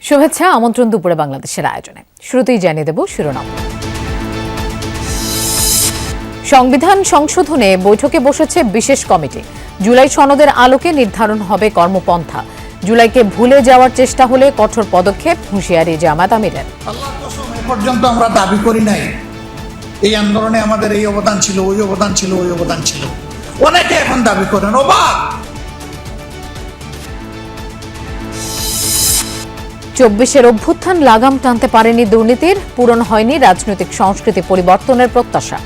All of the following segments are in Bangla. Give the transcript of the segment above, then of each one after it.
শুভেচ্ছা, আমন্ত্রণ দুপুরে বাংলাদেশের আয়োজনে। শুরুতেই জানিয়ে দেব শিরোনাম। সংবিধান সংশোধনে বৈঠকে বসেছে বিশেষ কমিটি। জুলাই সনদের আলোকে নির্ধারণ হবে কর্মপন্থা। জুলাইকে ভুলে যাওয়ার চেষ্টা হলে কঠোর পদক্ষেপ, হুঁশিয়ারি জামায়াত আমিরের। আল্লাহর কসম, এ পর্যন্ত আমরা দাবি করি নাই এই আন্দোলনে আমাদের এই অবদান ছিল, ওই অবদান ছিল, ওই অবদান ছিল। অনেকে এখন দাবি করেন, অবাক। 24-এর অভ্যুত্থান লাগাম টানতে পারেনি দুর্নীতির, পূরণ হয়নি রাজনৈতিক সংস্কৃতি পরিবর্তনের প্রত্যাশা।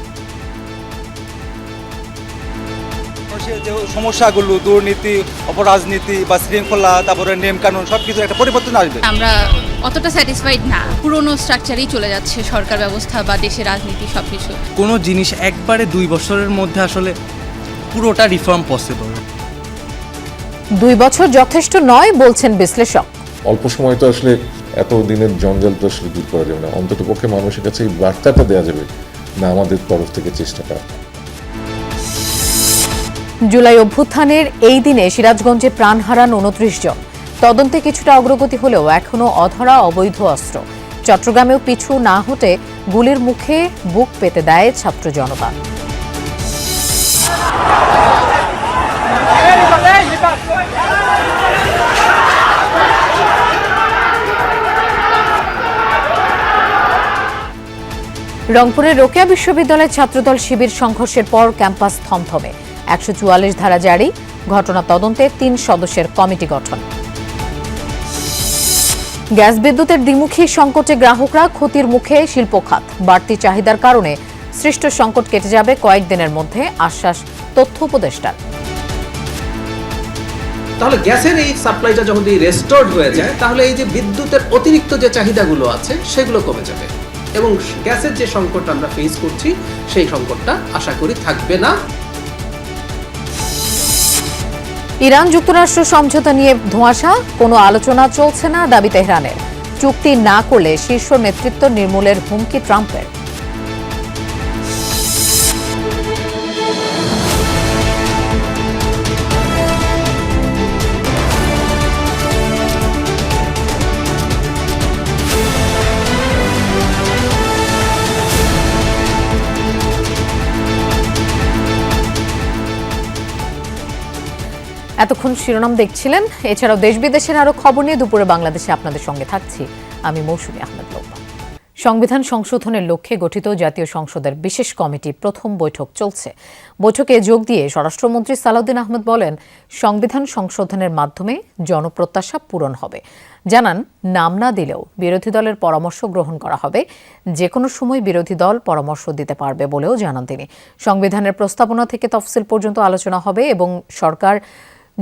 যে সমস্যাগুলো, দুর্নীতি, অপরাজনীতি বা শৃঙ্খলা, তারপরে নিয়ম কানুন, সবকিছু একটা পরিবর্তন আসবে। আমরা অতটা স্যাটিসফাইড না, পুরনো স্ট্রাকচারেই চলে যাচ্ছে সরকার ব্যবস্থা বা দেশের রাজনীতি সবকিছু। কোনো জিনিস একবারে 2 বছরের মধ্যে আসলে পুরোটা রিফর্ম পসিবল। 2 বছর যথেষ্ট নয় বলছেন বিশ্লেষক। অল্প সময় তো আসলে এত দিনের জঞ্জাল তো আসলে দূর করা যাবে না। অন্তত পক্ষে মানুষের কাছে এই বার্তাটা দেওয়া যাবে না আমাদের তরফ থেকে চেষ্টাটা। জুলাই অভ্যুত্থানের এই দিনে সিরাজগঞ্জে প্রাণ হারান 29 জন। তদন্তে কিছুটা অগ্রগতি হলেও এখনও অধরা অবৈধ অস্ত্র। চট্টগ্রামেও পিছু না হটে গুলির মুখে বুক পেতে দেয় ছাত্র জনতা। রংপুরের রোকেয়া বিশ্ববিদ্যালয়ের ছাত্রদল শিবির সংঘর্ষের পর ক্যাম্পাস থমথমে। 144 ধারা জারি, ঘটনা তদন্তে 3 সদস্যের কমিটি গঠন। গ্যাস বিদ্যুতের দ্বিমুখী সংকটে গ্রাহকরা ক্ষতির মুখে শিল্প খাত। বাড়তি চাহিদার কারণে সৃষ্ট সংকট কেটে যাবে কয়েকদিনের মধ্যে, আশ্বাস তথ্য উপদেষ্টার। তাহলে গ্যাসের এই সাপ্লাইটা যখন রেস্টোরড হয়ে যায়, তাহলে এই যে বিদ্যুতের অতিরিক্ত যে চাহিদাগুলো আছে সেগুলো কমে যাবে এবং গ্যাসের যে সংকটটা আমরা ফেস করছি সেই সংকটটা আশা করি থাকবে না। ইরান যুক্তরাষ্ট্র সমঝোতা নিয়ে ধোঁয়াশা, কোনো আলোচনা চলছে না দাবি তেহরানের। চুক্তি না করলে শীর্ষ নেতৃত্ব নির্মূলের হুমকি ট্রাম্পের। এতক্ষণ শিরোনাম দেখছিলেন। এছাড়াও দেশ বিদেশের আরো খবর নিয়ে দুপুরে বাংলাদেশে আপনাদের সঙ্গে থাকছি আমি মৌসুমী আহমেদ লোপা। সংবিধান সংশোধনের লক্ষ্যে গঠিত জাতীয় সংসদের বিশেষ কমিটি প্রথম বৈঠক চলছে। বৈঠকে যোগ দিয়ে স্বরাষ্ট্রমন্ত্রী সালাউদ্দিন আহমেদ বলেন, সংবিধান সংশোধনের মাধ্যমে জনপ্রত্যাশা পূরণ হবে। জানান, নাম না দিলেও বিরোধী দলের পরামর্শ গ্রহণ করা হবে। যে কোনো সময় বিরোধী দল পরামর্শ দিতে পারবে বলেও জানান তিনি। সংবিধানের প্রস্তাবনা থেকে তফসিল পর্যন্ত আলোচনা হবে এবং সরকার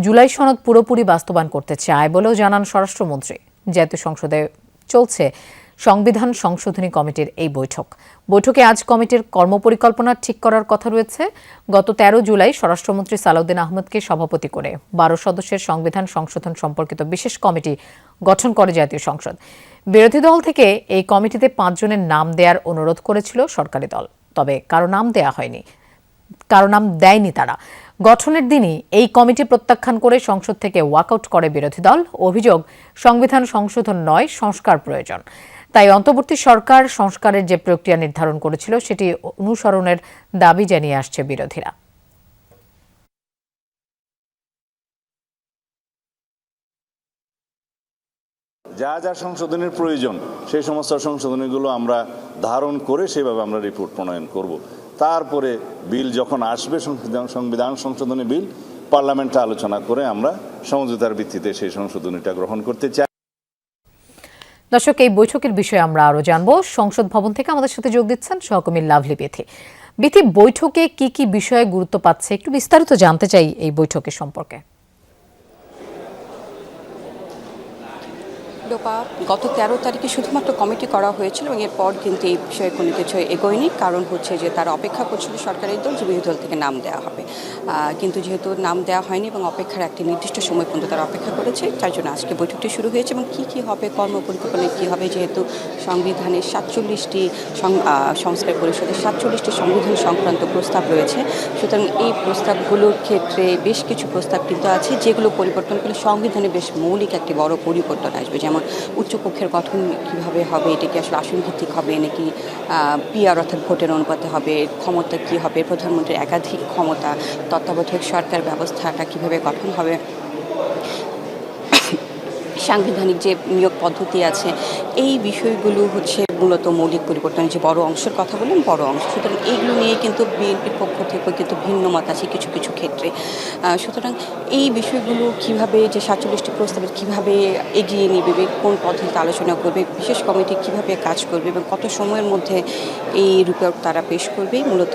জুলাই সনদ পুরোপুরি বাস্তবায়ন করতে চায় বলেও জানান স্বরাষ্ট্রমন্ত্রী। জাতীয় সংসদে চলছে সংবিধান সংশোধনী কমিটির এই বৈঠকে আজ কমিটির কর্মপরিকল্পনা ঠিক করার কথা রয়েছে। গত 13 জুলাই স্বরাষ্ট্রমন্ত্রী সালাউদ্দিন আহমেদকে সভাপতি করে 12 সদস্যের সংবিধান সংশোধন সম্পর্কিত বিশেষ কমিটি গঠন করে জাতীয় সংসদ। বিরোধী দল থেকে এই কমিটিতে 5 জনের নাম দেওয়ার অনুরোধ করেছিল সরকারি দল, তবে কারো নাম দেয়নি তারা। গঠনের দিনই এই কমিটি প্রত্যাখ্যান করে সংসদ থেকে ওয়াকআউট করে বিরোধী দল। অভিযোগ, সংবিধান সংশোধন নয়, সংস্কার প্রয়োজন। তাই অন্তর্বর্তী সরকার সংস্কারের যে প্রক্রিয়া নির্ধারণ করেছিল সেটি অনুসরণের দাবি জানিয়ে আসছে বিরোধীরা। যা যা সংশোধনের প্রয়োজন সেই সমস্ত সংশোধনীগুলো আমরা ধারণ করে সেভাবে আমরা রিপোর্ট প্রণয়ন করব। তারপরে বিল যখন আসবে, সংবিধান সংশোধনী বিল, পার্লামেন্টে আলোচনা করে আমরা সমঝোতার ভিত্তিতে সেই সংশোধনীটা গ্রহণ করতে চাই। দর্শক, এই বৈঠকের বিষয়ে আমরা আরো জানবো। সংসদ ভবন থেকে আমাদের সাথে যোগ দিচ্ছেন সহকর্মী লাভলি বিথি। বৈঠকে কি কি বিষয়ে গুরুত্ব পাচ্ছে একটু বিস্তারিত জানতে চাই এই বৈঠকের সম্পর্কে। গত 13 তারিখে শুধুমাত্র কমিটি করা হয়েছিল এবং এরপর কিন্তু এই বিষয়ে কোনো কিছু এগোয়নি। কারণ হচ্ছে যে তারা অপেক্ষা করছিল সরকারের দল যে বিরোধী দল থেকে নাম দেওয়া হবে, কিন্তু যেহেতু নাম দেওয়া হয়নি এবং অপেক্ষার একটি নির্দিষ্ট সময় পর্যন্ত তারা অপেক্ষা করেছে, তার জন্য আজকে বৈঠকটি শুরু হয়েছে। এবং কী হবে, কর্মপরিকল্পনায় কী হবে, যেহেতু সংবিধানের 47টি সংস্কার পরিষদের 47টি সংবিধান সংক্রান্ত প্রস্তাব রয়েছে, সুতরাং এই প্রস্তাবগুলোর ক্ষেত্রে বেশ কিছু প্রস্তাব কিন্তু আছে যেগুলো পরিবর্তন করলে সংবিধানে বেশ মৌলিক একটি বড় পরিবর্তন আসবে। যেমন যেমন উচ্চকক্ষের গঠন কিভাবে হবে, এটা কি আসলে আসন ভিত্তিক হবে নাকি পিআর অর্থাৎ ভোটের অনুপাতে হবে, ক্ষমতা কি হবে, প্রধানমন্ত্রীর একাধিক ক্ষমতা, তত্ত্বাবধায়ক সরকার ব্যবস্থাটা কিভাবে গঠন হবে, সাংবিধানিক যে নিয়োগ পদ্ধতি আছে, এই বিষয়গুলো হচ্ছে মূলত মৌলিক পরিবর্তনের যে বড় অংশের কথা বললেন, বড় অংশ। সুতরাং এইগুলো নিয়ে কিন্তু বিএনপির পক্ষ থেকে কিন্তু ভিন্ন মত আছে কিছু কিছু ক্ষেত্রে। সুতরাং এই বিষয়গুলো কিভাবে যে 47টি প্রস্তাবের কিভাবে এগিয়ে নেবে, কোন পদ্ধতিতে আলোচনা করবে, বিশেষ কমিটি কিভাবে কাজ করবে এবং কত সময়ের মধ্যে এই রিপোর্ট তারা পেশ করবে, মূলত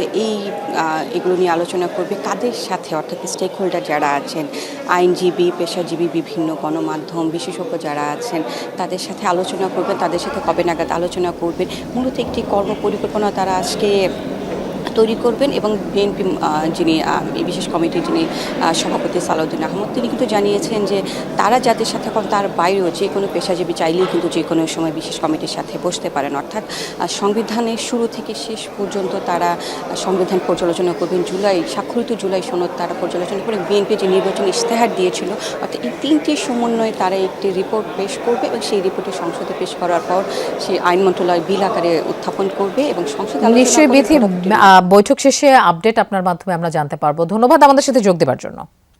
এগুলো নিয়ে আলোচনা করবে কাদের সাথে, অর্থাৎ স্টেক হোল্ডার যারা আছেন, আইনজীবী, পেশাজীবী, বিভিন্ন গণমাধ্যম বিশেষজ্ঞ যারা আছেন, তাদের সাথে আলোচনা করবেন, তাদের সাথে কবে নাগাদ আলোচনা করবেন। মূলত একটি কর্মপরিকল্পনা তারা আজকে তৈরি করবেন এবং বিএনপি যিনি এই বিশেষ কমিটির যিনি সভাপতি সালাউদ্দিন আহমদ, তিনি কিন্তু জানিয়েছেন যে তারা যাদের সাথে তার বাইরেও যে কোনো পেশাজীবী চাইলেই কিন্তু যে কোনো সময় বিশেষ কমিটির সাথে বসতে পারেন। অর্থাৎ সংবিধানের শুরু থেকে শেষ পর্যন্ত তারা সংবিধান পর্যালোচনা করবেন। স্বাক্ষরিত জুলাই সনদ তারা পর্যালোচনা করে বিএনপি যে নির্বাচনী ইশতেহার দিয়েছিল, অর্থাৎ এই তিনটি সমন্বয়ে তারা একটি রিপোর্ট পেশ করবে এবং সেই রিপোর্টে সংসদে পেশ করার পর সেই আইন মন্ত্রণালয় বিল আকারে উত্থাপন করবে এবং সংসদে নিশ্চয়ই বিথি বৈঠক শেষে আপডেট আপনার মাধ্যমে আমরা জানতে পারবো। ধন্যবাদ আমাদের সাথে যোগ দেওয়ার জন্য।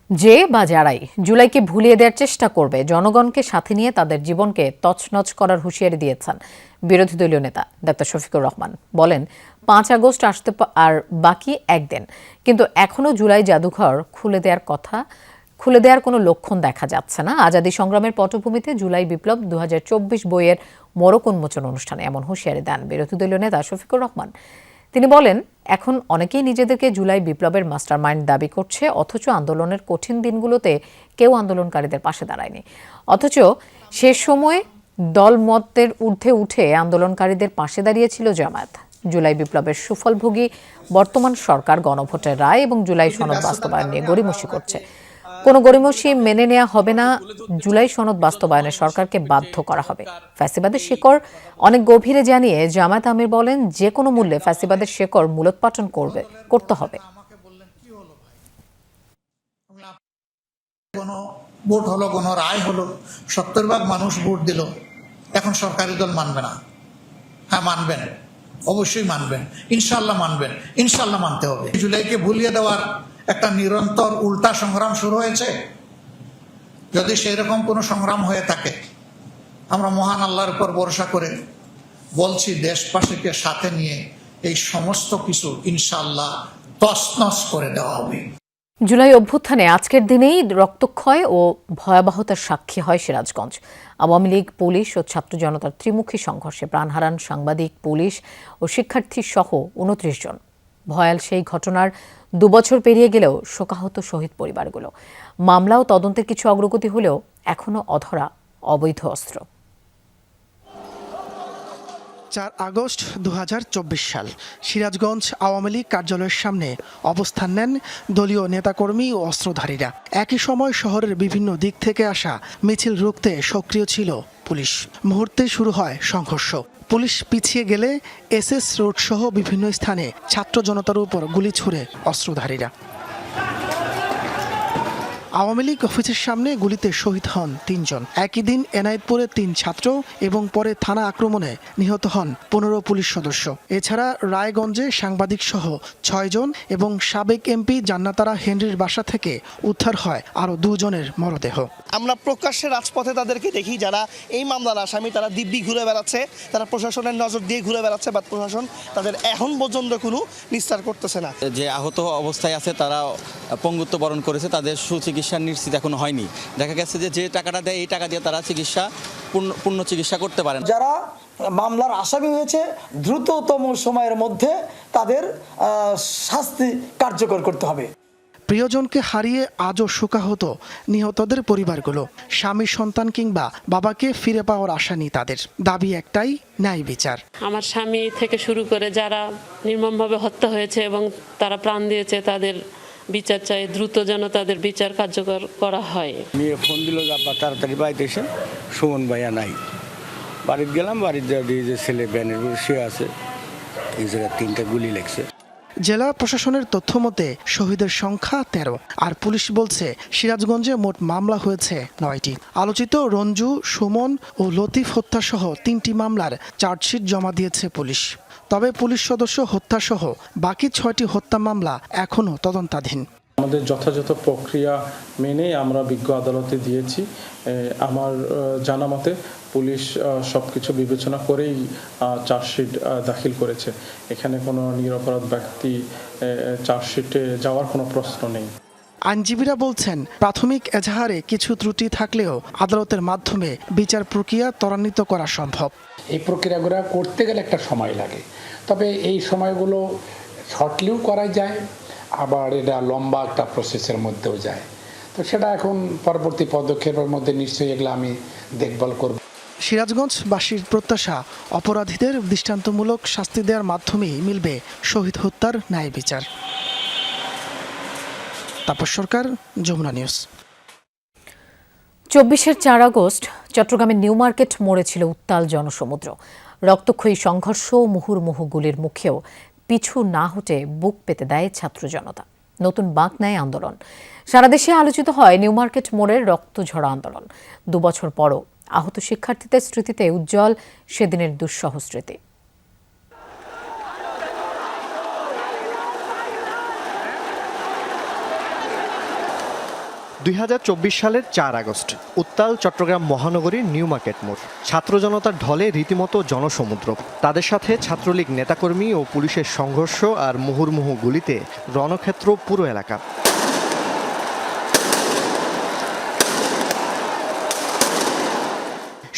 যে বা যারাই জুলাইকে ভুলিয়ে দেওয়ার চেষ্টা করবে, জনগণকে সাথে নিয়ে তাদের জীবনকে তছনছ করার হুঁশিয়ারি দিয়েছেন বিরোধী দলীয় নেতা ডাক্তার শফিকুর রহমান। বলেন 5 আগস্ট আসতে আর বাকি একদিন, কিন্তু এখনো জুলাই জাদুঘর খুলে দেওয়ার কোনো লক্ষণ দেখা যাচ্ছে না। আজাদী সংগ্রামের পটভূমিতে জুলাই বিপ্লব 2024 বইয়ের মোড়ক উন্মোচন অনুষ্ঠানে এমন হুঁশিয়ারি দেন বিরোধী দলীয় নেতা শফিকুর রহমান। তিনি বলেন, এখন অনেকেই নিজেদেরকে জুলাই বিপ্লবের মাস্টারমাইন্ড দাবি করছে, অথচ আন্দোলনের কঠিন দিনগুলোতে কেউ আন্দোলনকারীদের পাশে দাঁড়ায়নি। অথচ সে সময় দলমতের ঊর্ধ্বে উঠে আন্দোলনকারীদের পাশে দাঁড়িয়েছিল জামায়াত। জুলাই বিপ্লবের সুফলভোগী বর্তমান সরকার গণভোটের রায় এবং জুলাই সনদ বাস্তবায়ন নিয়ে গড়িমসি করছে। কোনো গড়িমসি মেনে নেওয়া হবে না। জুলাই সনদ বাস্তবায়নে সরকারকে বাধ্য করা হবে। ফ্যাসিবাদের শিকড় অনেক গভীরে জানিয়ে জামায়াত আমির বলেন, যে কোনো মূল্যে ফ্যাসিবাদের শিকড় মূলোৎপাটন করতে হবে। কোনো ভোট হলো, কোনো রায় হলো, 70% মানুষ ভোট দিল, এখন সরকারি দল মানবে না? হ্যাঁ মানবেন, অবশ্যই মানবেন, ইনশাল্লাহ মানবেন, ইনশাল্লাহ মানতে হবে। জুলাইকে ভুলিয়ে দেওয়ার একটা নিরন্তর উল্টা সংগ্রাম শুরু হয়েছে। যদি সেই রকম কোনো সংগ্রাম হয়ে থাকে, আমরা মহান আল্লাহর উপর ভরসা করে বলছি, দেশবাসীকে সাথে নিয়ে এই সমস্ত কিছু ইনশাল্লাহ তছনছ করে দেওয়া হবে। জুলাই অভ্যুত্থানে আজকের দিনেই রক্তক্ষয় ও ভয়াবহতার সাক্ষী হয় সিরাজগঞ্জ। আওয়ামী লীগ, পুলিশ ও ছাত্র জনতার ত্রিমুখী সংঘর্ষে প্রাণ হারান সাংবাদিক, পুলিশ ও শিক্ষার্থী সহ 29 জন। ভয়াল সেই ঘটনার 2 বছর পেরিয়ে গেলেও শোকাহত শহীদ পরিবারগুলো। মামলা ও তদন্তের কিছু অগ্রগতি হলেও এখনো অধরা অবৈধ অস্ত্র। 4 আগস্ট 2024 সাল সিরাজগঞ্জ আওয়ামী লীগ কার্যালয়ের সামনে অবস্থান নেন দলীয় নেতাকর্মী ও অস্ত্রধারীরা। একই সময় শহরের বিভিন্ন দিক থেকে আসা মিছিল রুখতে সক্রিয় ছিল পুলিশ। মুহূর্তে শুরু হয় সংঘর্ষ। পুলিশ পিছিয়ে গেলে এসএস রোড সহ বিভিন্ন স্থানে ছাত্র জনতার উপর গুলি ছুড়ে অস্ত্রধারীরা। আওয়ামী লীগ অফিসের সামনে গুলিতে শহীদ হন 3 জন। একই দিন এনায়েতপুরে 3 ছাত্র এবং পরে থানা আক্রমণে নিহত হন 15 পুলিশ সদস্য। এছাড়া রায়গঞ্জে সাংবাদিক সহ 6 জন এবং সাবেক এমপি জান্নাতারা হেনরির বাসা থেকে উদ্ধার হয় আরও 2 জনের মরদেহ। আমরা প্রকাশ্যে রাজপথে তাদেরকে দেখি, যারা এই মামলার আসামি, তারা দিব্যি ঘুরে বেড়াচ্ছে, তারা প্রশাসনের নজর দিয়ে ঘুরে বেড়াচ্ছে, বা প্রশাসন তাদের এখন পর্যন্ত কোনো নিস্তার করতেছে না। যে আহত অবস্থায় আছে তারা পঙ্গুত্ব বরণ করেছে, তাদের সুচিকিৎসা নিশ্চিত এখনো হয়নি। দেখা গেছে যে টাকাটা দেয়, এই টাকা দিয়ে তারা পূর্ণ চিকিৎসা করতে পারেন। যারা মামলার আসামি হয়েছে, দ্রুততম সময়ের মধ্যে তাদের শাস্তি কার্যকর করতে হবে। প্রিয়জনকে হারিয়ে আজও শোকাহত নিহতদের পরিবারগুলো। স্বামী, সন্তান কিংবা বাবাকে ফিরে পাওয়ার আশা নেই তাদের। দাবি একটাই, ন্যায় বিচার। আমার স্বামী থেকে শুরু করে যারা নির্মমভাবে হত্যা হয়েছে এবং তারা প্রাণ দিয়েছে, তাদের বিচার চাই। দ্রুত যেন তাদের বিচার কার্যকর করা হয়। মেয়ে ফোন দিল যে আব্বা তাড়াতাড়ি বাড়িতে এসে, সুমন ভাইয়া নাই। বাড়িতে গেলাম, বাড়িতে যে ছেলে ব্যানের শুয়ে আছে, এই জায়গায় 3টা গুলি লেগেছে। জেলা প্রশাসনের তথ্য মতে শহীদের সংখ্যা 13, আর পুলিশ বলছে সিরাজগঞ্জে মোট মামলা হয়েছে 9টি। আলোচিত রঞ্জু, সুমন ও লতিফ হত্যাসহ 3টি মামলার চার্জশিট জমা দিয়েছে পুলিশ। তবে পুলিশ সদস্য হত্যাসহ বাকি 6টি হত্যা মামলা এখনও তদন্তাধীন। আমাদের যথাযথ প্রক্রিয়া মেনে আমরা বিজ্ঞ আদালতে দিয়েছি। আমার জানা মতে পুলিশ সবকিছু বিবেচনা করেই চার্জশিট দাখিল করেছে। এখানে কোনো নিরপরাধ ব্যক্তি চার্জশিটে যাওয়ার কোনো প্রশ্ন নেই। আইনজীবীরা বলছেন প্রাথমিক এজাহারে কিছু ত্রুটি থাকলেও আদালতের মাধ্যমে বিচার প্রক্রিয়া ত্বরান্বিত করা সম্ভব। এই প্রক্রিয়াগুলো করতে গেলে একটা সময় লাগে, তবে এই সময়গুলো শর্টলিও করা যায়, আবার এটা লম্বা একটা প্রসেসের মধ্যেও যায়। তো সেটা এখন পরবর্তী পদক্ষেপের মধ্যে নিশ্চয়ই এগুলো আমি দেখভাল করব। সিরাজগঞ্জবাসীর প্রত্যাশা অপরাধীদের দৃষ্টান্তমূলক শাস্তি দেওয়ার মাধ্যমেই মিলবে শহীদ হত্যার ন্যায় বিচার। তাপস সরকার, যমুনা নিউজ। 24-এর 4 আগস্ট চট্টগ্রামের নিউ মার্কেট মোড়ে ছিল উত্তাল জনসমুদ্র। রক্তক্ষয়ী সংঘর্ষ, মুহুর্মুহু গুলির মুখেও পিছু না হটে বুক পেতে দেয় ছাত্র জনতা। নতুন বাঁক নেয় আন্দোলন। সারা দেশে আলোচিত হয় নিউ মার্কেট মোড়ের রক্তঝরা আন্দোলন। 2 বছর পরও আহত শিক্ষার্থীদের স্মৃতিতে উজ্জ্বল সেদিনের দুঃসহ স্মৃতি। 2024 সালের 4 আগস্ট উত্তাল চট্টগ্রাম মহানগরীর নিউ মার্কেট মোড়। ছাত্র জনতার ঢলে রীতিমতো জনসমুদ্র। তাদের সাথে ছাত্রলীগ নেতাকর্মী ও পুলিশের সংঘর্ষ আর মুহুর্মুহু গুলিতে রণক্ষেত্র পুরো এলাকা।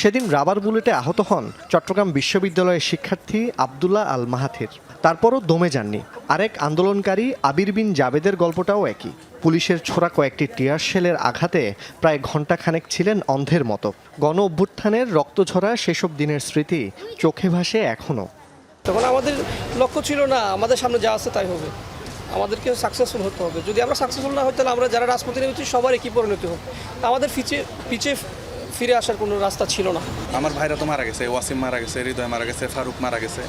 সেদিন রাবার বুলেটে আহত হন চট্টগ্রাম বিশ্ববিদ্যালয়ের শিক্ষার্থী আব্দুল্লাহ আল মাহাথির। তারপরও দমে যাননি। আরেক আন্দোলনকারী আবির বিন জাবেদের গল্পটাও একই। পুলিশের ছোড়া কয়েকটি টিয়ার শেলের আঘাতে প্রায় ঘণ্টাখানেক ছিলেন অন্ধের মতো। গণ অভ্যুত্থানের রক্তঝরা সেসব দিনের স্মৃতি চোখে ভাসে এখনও। তখন আমাদের লক্ষ্য ছিল না আমাদের সামনে যা আছে তাই হবে, আমাদেরকে সাকসেসফুল হতে হবে। যদি আমরা সাকসেসফুল না হই তাহলে আমরা যারা রাজপথে নেমেছি সবার একই পরিণতি হোক। আমাদের পিছিয়ে ফিরে আসার কোনো রাস্তা ছিল না। আমার ভাইরা তো মারা গেছে, ওয়াসিম মারা গেছে, হৃদয় মারা গেছে, ফারুক মারা গেছে।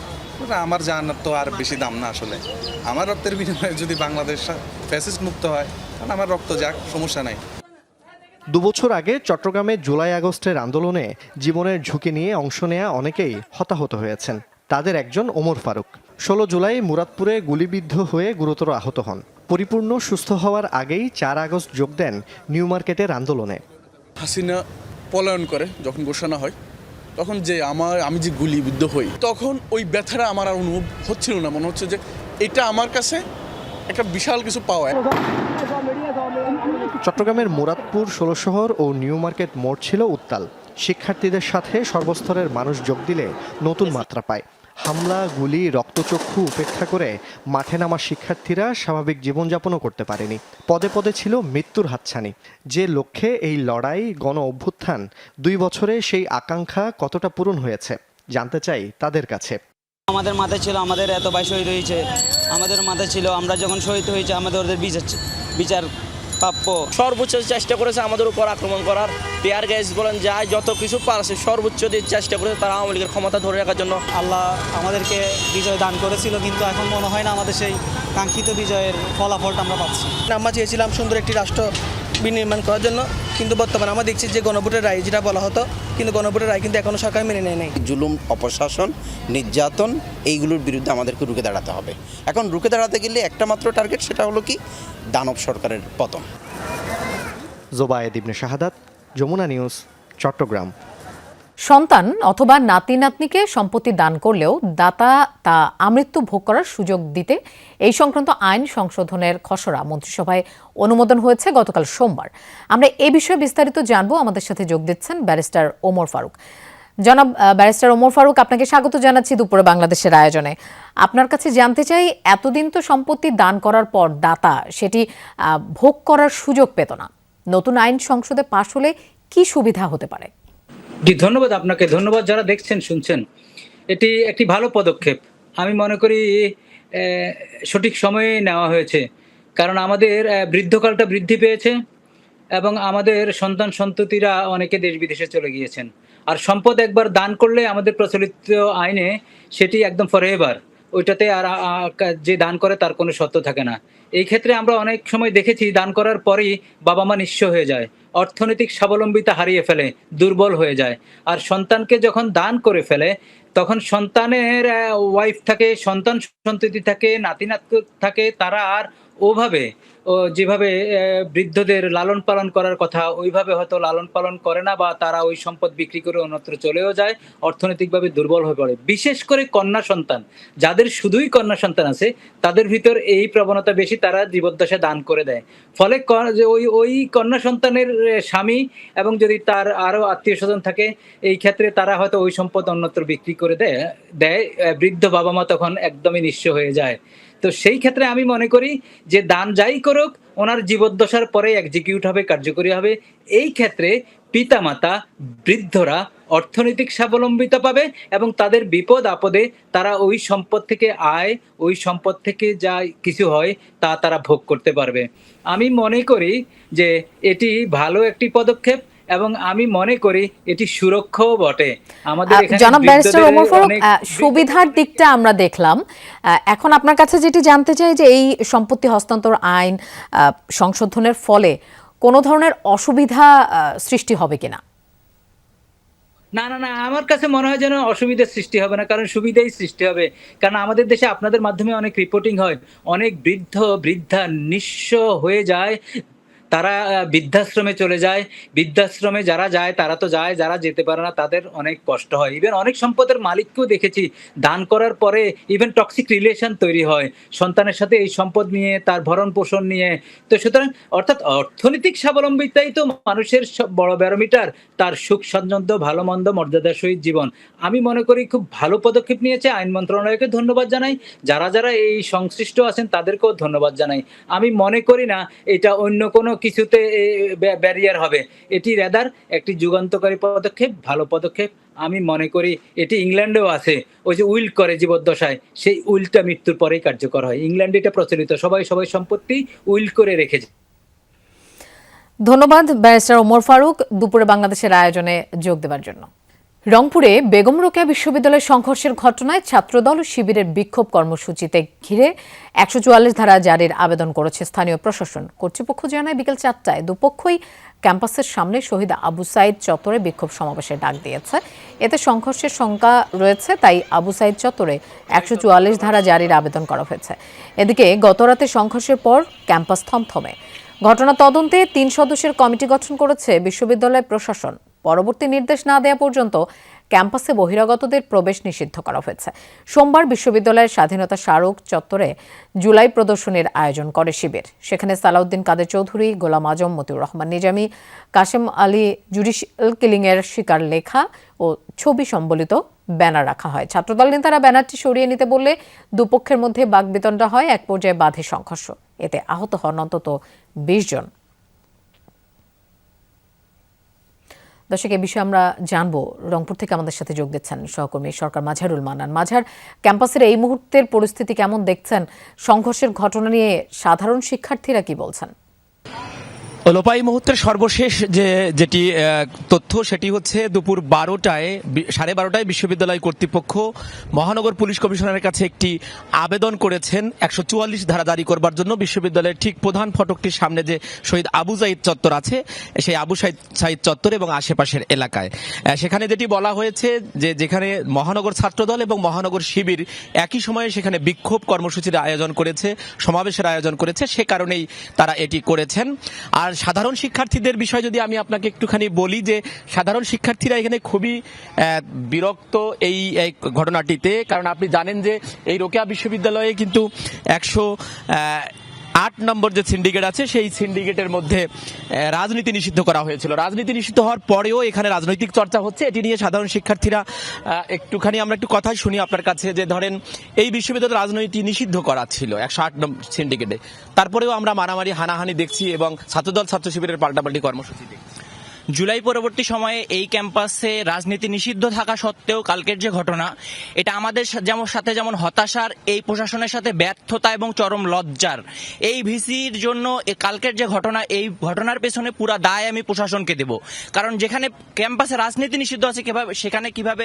আমার জান তো আর বেশি দাম না আসলে। আমার রক্তের বিনিময়ে যদি বাংলাদেশ ফ্যাসিস্ট মুক্ত হয় তাহলে আমার রক্ত যাক, সমস্যা নাই। 2 বছর আগে চট্টগ্রামে জুলাই আগস্টের আন্দোলনে জীবনের ঝুঁকি নিয়ে অংশ নেয়া অনেকেই হতাহত হয়েছেন। তাদের একজন ওমর ফারুক 16 জুলাই মুরাদপুরে গুলিবিদ্ধ হয়ে গুরুতর আহত হন। পরিপূর্ণ সুস্থ হওয়ার আগেই 4 আগস্ট যোগ দেন নিউ মার্কেটের আন্দোলনে। হাসিনা পলায়ন করে যখন ঘোষণা হয়, তখন যে আমি যে গুলিবিদ্ধ হই, তখন ওই ব্যথাটা আমার আর অনুভব হচ্ছিল না। মনে হচ্ছে যে এটা আমার কাছে একটা বিশাল কিছু পাওয়া। চট্টগ্রামের মুরাদপুর, 16 শহর ও নিউ মার্কেট মোড় ছিল উত্তাল। শিক্ষার্থীদের সাথে সর্বস্তরের মানুষ যোগ দিলে নতুন মাত্রা পায়। হামলা, গুলি, রক্তচক্ষু উপেক্ষা করে মাঠে নামা শিক্ষার্থীরা স্বাভাবিক জীবনযাপনও করতে পারেনি। পদে পদে ছিল মৃত্যুর হাতছানি। যে লক্ষ্যে এই লড়াই, গণ অভ্যুত্থান, 2 বছরে সেই আকাঙ্ক্ষা কতটা পূরণ হয়েছে জানতে চাই তাদের কাছে। আমাদের মাথায় ছিল আমাদের এত ভাই শহীদ হয়েছে, আমাদের মাথায় ছিল আমরা যখন শহীদ হয়েছে আমাদের ওদের বিচার প্রাপ্য। সর্বোচ্চ চেষ্টা করেছে আমাদের উপর আক্রমণ করার, টিয়ার গ্যাস বলেন যায় যত কিছু পারছে সর্বোচ্চ দিয়ে চেষ্টা করেছে তারা আওয়ামী লীগের ক্ষমতা ধরে রাখার জন্য। আল্লাহ আমাদেরকে বিজয় দান করেছিল, কিন্তু এখন মনে হয় না আমাদের সেই কাঙ্ক্ষিত বিজয়ের ফলাফলটা আমরা পাচ্ছি। আমরা চেয়েছিলাম সুন্দর একটি রাষ্ট্র বিনির্মাণ করার জন্য, কিন্তু বর্তমানে আমরা দেখছি যে গণভোটের রায় যেটা বলা হতো, কিন্তু গণভোটের রায় কিন্তু এখনো সরকার মেনে নেয় নাই। জুলুম, অপশাসন, নির্যাতন এইগুলোর বিরুদ্ধে আমাদেরকে রুখে দাঁড়াতে হবে। এখন রুখে দাঁড়াতে গেলে একটা মাত্র টার্গেট, সেটা হলো কি দানব সরকারের পতন। জোবায়েদ ইবনে শাহাদাত, যমুনা নিউজ, চট্টগ্রাম। সন্তান অথবা নাতি নাতনিকে সম্পত্তি দান করলেও দাতা তা আমৃত্যু ভোগ করার সুযোগ দিতে এই সংক্রান্ত আইন সংশোধনের খসড়া মন্ত্রিসভায় অনুমোদন হয়েছে গতকাল সোমবার। আমরা এ বিষয়ে বিস্তারিত জানবো। আমাদের সাথে যোগ দিচ্ছেন ব্যারিস্টার ওমর ফারুক। জনাব ব্যারিস্টার ওমর ফারুক, আপনাকে স্বাগত জানাচ্ছি দুপুরে বাংলাদেশের আয়োজনে। আপনার কাছে জানতে চাই, এতদিন তো সম্পত্তি দান করার পর দাতা সেটি ভোগ করার সুযোগ পেত না। নতুন আইন সংসদে পাশ হলে কি সুবিধা হতে পারে? জি, ধন্যবাদ আপনাকে, ধন্যবাদ যারা দেখছেন শুনছেন। এটি একটি ভালো পদক্ষেপ। আমি মনে করি সঠিক সময়ে নেওয়া হয়েছে, কারণ আমাদের বৃদ্ধকালটা বৃদ্ধি পেয়েছে এবং আমাদের সন্তান সন্ততিরা অনেকে দেশ বিদেশে চলে গিয়েছেন। আর সম্পদ একবার দান করলে আমাদের প্রচলিত আইনে সেটি একদম ফরএভার, ওইটাতে আর যে দান করে তার কোনো সত্য থাকে না। এই ক্ষেত্রে আমরা অনেক সময় দেখেছি দান করার পরেই বাবা মা নিঃস্ব হয়ে যায়, অর্থনৈতিক স্বাবলম্বিতা হারিয়ে ফেলে, দুর্বল হয়ে যায়। আর সন্তানকে যখন দান করে ফেলে তখন সন্তানের ওয়াইফ থাকে, সন্তান সন্ততি থাকে, নাতি নাতনি থাকে, তারা আর ওভাবে যেভাবে বৃদ্ধদের লালন পালন করার কথা ওইভাবে হয়তো লালন পালন করে না, বা তারা ওই সম্পদ বিক্রি করে অন্যত্র চলেও যায়, অর্থনৈতিকভাবে দুর্বল হয়ে পড়ে। বিশেষ করে কন্যা সন্তান, যাদের শুধুই কন্যা সন্তান আছে তাদের ভিতর এই প্রবণতা বেশি, তারা জীবদ্দশায় দান করে দেয়। ফলে ওই কন্যা সন্তানের স্বামী এবং যদি তার আরও আত্মীয় স্বজন থাকে, এই ক্ষেত্রে তারা হয়তো ওই সম্পদ অন্যত্র বিক্রি করে দেয়। বৃদ্ধ বাবা মা তখন একদমই নিঃস্ব হয়ে যায়। তো সেই ক্ষেত্রে আমি মনে করি যে দান যাই করুক ওনার জীবদ্দশার পরে এক্সিকিউট হবে, কার্যকরী হবে। এই ক্ষেত্রে পিতামাতা, বৃদ্ধরা অর্থনৈতিক স্বাবলম্বিতা পাবে এবং তাদের বিপদ আপদে তারা ওই সম্পদ থেকে ওই সম্পদ থেকে যা কিছু হয় তা তারা ভোগ করতে পারবে। আমি মনে করি যে এটি ভালো একটি পদক্ষেপ এবং আমি মনে করি এটি সুরক্ষাও বটে। আমাদের জনাব ব্যারিস্টার ওমর ফারুক, সুবিধার দিকটা আমরা দেখলাম, এখন আপনার কাছে যেটি জানতে চাই যে এই সম্পত্তি হস্তান্তর আইন সংশোধনের ফলে কোনো ধরনের অসুবিধা সৃষ্টি হবে কিনা? না, আমার কাছে মনে হয় যেন অসুবিধার সৃষ্টি হবে না, কারণ সুবিধাই সৃষ্টি হবে। কারণ আমাদের দেশে আপনাদের মাধ্যমে অনেক রিপোর্টিং হয়, অনেক বৃদ্ধা নিঃস্ব হয়ে যায়, তারা বৃদ্ধাশ্রমে চলে যায়। বৃদ্ধাশ্রমে যারা যায় তারা তো যায়, যারা যেতে পারে না তাদের অনেক কষ্ট হয়। ইভেন অনেক সম্পদের মালিককেও দেখেছি দান করার পরে ইভেন টক্সিক রিলেশন তৈরি হয় সন্তানের সাথে এই সম্পদ নিয়ে, তার ভরণ পোষণ নিয়ে। তো সুতরাং অর্থাৎ অর্থনৈতিক স্বাবলম্বিতাই তো মানুষের বড় ব্যারোমিটার, তার সুখ স্বাচ্ছন্দ্য, ভালো মন্দ, মর্যাদার সহিত জীবন। আমি মনে করি খুব ভালো পদক্ষেপ নিয়েছে। আইন মন্ত্রণালয়কে ধন্যবাদ জানাই, যারা এই সংশ্লিষ্ট আছেন তাদেরকেও ধন্যবাদ জানাই। আমি মনে করি না এটা অন্য কোনো কিছুতে ব্যারিয়ার হবে। এটি রেদার একটি যুগান্তকারী পদক্ষেপ, ভালো পদক্ষেপ। আমি মনে করি এটি ইংল্যান্ডেও আছে, ওই যে উইল করে জীবদ্দশায়, সেই উইলটা মৃত্যুর পরেই কার্যকর হয়। ইংল্যান্ডে এটা প্রচলিত, সবাই সম্পত্তি উইল করে রেখেছে। ধন্যবাদ ব্যারিস্টার ওমর ফারুক দুপুরে বাংলাদেশের আয়োজনে যোগ দেওয়ার জন্য। রংপুরে বেগম রোকেয়া বিশ্ববিদ্যালয়ের সংঘর্ষের ঘটনায় ছাত্রদল ও শিবিরের বিক্ষোভ কর্মসূচিতে ঘিরে 144 ধারা জারির আবেদন করেছে স্থানীয় প্রশাসন। কর্তৃপক্ষ জানায় বিকেল 4টায় দুপক্ষই ক্যাম্পাসের সামনে শহীদ আবু সাইদ চত্বরে বিক্ষোভ সমাবেশে ডাক দিয়েছে। এতে সংঘর্ষের শঙ্কা রয়েছে, তাই আবু সাইদ চত্বরে 144 ধারা জারির আবেদন করা হয়েছে। এদিকে গতরাতে সংঘর্ষের পর ক্যাম্পাস থমথমে। ঘটনা তদন্তে 3 সদস্যের কমিটি গঠন করেছে বিশ্ববিদ্যালয় প্রশাসন। পরবর্তী নির্দেশ না দেওয়া পর্যন্ত ক্যাম্পাসে বহিরাগতদের প্রবেশ নিষিদ্ধ করা হয়েছে। সোমবার বিশ্ববিদ্যালয়ের স্বাধীনতা স্মারক চত্বরে জুলাই প্রদর্শনীর আয়োজন করে শিবির। সেখানে সালাউদ্দিন কাদের চৌধুরী, গোলাম আজম, মতিউর রহমান নিজামী, কাশেম আলী জুডিশিয়াল কিলিংয়ের শিকার লেখা ও ছবি সম্বলিত ব্যানার রাখা হয়। ছাত্রদল নেতারা ব্যানারটি সরিয়ে নিতে বললে দুপক্ষের মধ্যে বাকবিতণ্ডা হয়। এক পর্যায়ে বাধে সংঘর্ষ। এতে আহত হন অন্তত 20 জন। দর্শক, এ বিষয়ে আমরা জানবো। রংপুর থেকে আমাদের সাথে যোগ দিচ্ছেন সহকর্মী সরকার মাঝারুল মান্নান। মাঝার, ক্যাম্পাসের এই মুহূর্তের পরিস্থিতি কেমন দেখছেন? সংঘর্ষের ঘটনা নিয়ে সাধারণ শিক্ষার্থীরা কি বলছেন? লোপাই মুহূর্তের সর্বশেষ যেটি তথ্য সেটি হচ্ছে দুপুর 12টায় বিশ্ববিদ্যালয় কর্তৃপক্ষ মহানগর পুলিশ কমিশনারের কাছে একটি আবেদন করেছেন 144 ধারা জারি করবার জন্য। বিশ্ববিদ্যালয়ের ঠিক প্রধান ফটকটির সামনে যে শহীদ আবু সাইদ চত্বর আছে, সেই আবু সাইদ চত্বর এবং আশেপাশের এলাকায় সেখানে যেটি বলা হয়েছে যে যেখানে মহানগর ছাত্রদল এবং মহানগর শিবির একই সময়ে সেখানে বিক্ষোভ কর্মসূচির আয়োজন করেছে, সমাবেশের আয়োজন করেছে, সে কারণেই তারা এটি করেছেন। আর সাধারণ শিক্ষার্থীদের বিষয় যদি আমি আপনাকে একটুখানি বলি যে সাধারণ শিক্ষার্থীরা এখানে খুবই বিরক্ত এই ঘটনাটিতে। কারণ আপনি জানেন যে এই রোকেয়া বিশ্ববিদ্যালয়ে কিন্তু 108 নম্বর যে সিন্ডিকেট আছে সেই সিন্ডিকেটের মধ্যে রাজনীতি নিষিদ্ধ করা হয়েছিল। রাজনীতি নিষিদ্ধ হওয়ার পরেও এখানে রাজনৈতিক চর্চা হচ্ছে। এটি নিয়ে সাধারণ শিক্ষার্থীরা আমরা একটু কথাই শুনি আপনার কাছে যে ধরেন এই বিশ্ববিদ্যালয়ে রাজনীতি নিষিদ্ধ করা ছিল 108 নম্বর সিন্ডিকেটে, তারপরেও আমরা মারামারি হানাহানি দেখছি এবং ছাত্রদল ছাত্র শিবিরের পাল্টাপাল্টি কর্মসূচি দেখছি। জুলাই পরবর্তী সময়ে এই ক্যাম্পাসে রাজনীতি নিষিদ্ধ থাকা সত্ত্বেও কালকের যে ঘটনা, এটা আমাদের সাথে যেমন হতাশার, এই প্রশাসনের সাথে ব্যর্থতা এবং চরম লজ্জার। এই ভিসির জন্য কালকের যে ঘটনা, এই ঘটনার পেছনে পুরা দায় আমি প্রশাসনকে দেব। কারণ যেখানে ক্যাম্পাসে রাজনীতি নিষিদ্ধ আছে, সেখানে কিভাবে